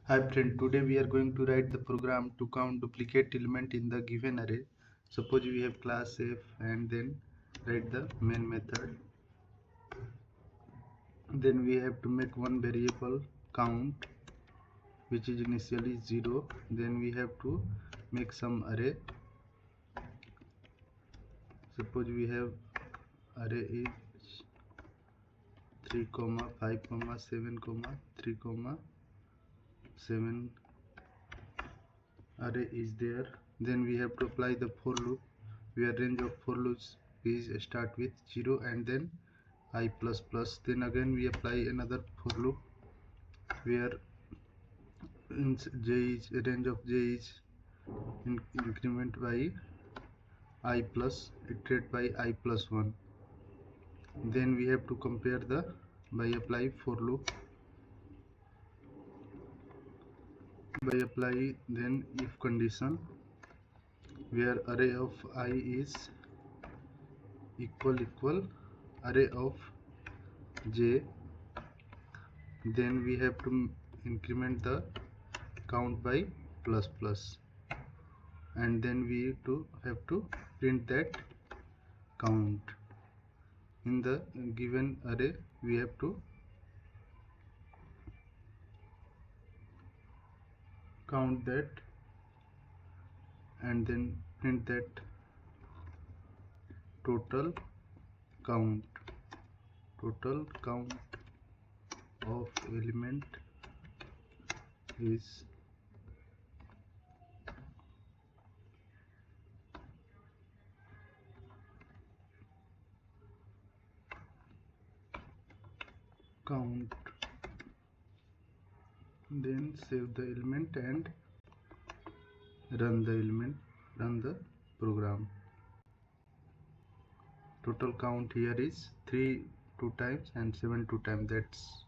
Hi friend, today we are going to write the program to count duplicate element in the given array. Suppose we have class f and then write the main method. Then we have to make one variable count which is initially 0. Then we have to make some array. Suppose we have array is 3, 5, 7, 3, 7 array is there. Then we have to apply the for loop where range of for loops is start with 0 and then I plus plus. Then again we apply another for loop where range of j is increment by I plus iterate by I plus 1. Then we have to compare the by apply for loop by apply then if condition where array of I is equal array of j. Then we have to increment the count by plus plus, and then we have to print that count in the given array. We have to count that and then print that total count of element is count. Then save the element and run the program. Total count here is 3 2 times and 7 2 times. That's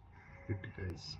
it guys.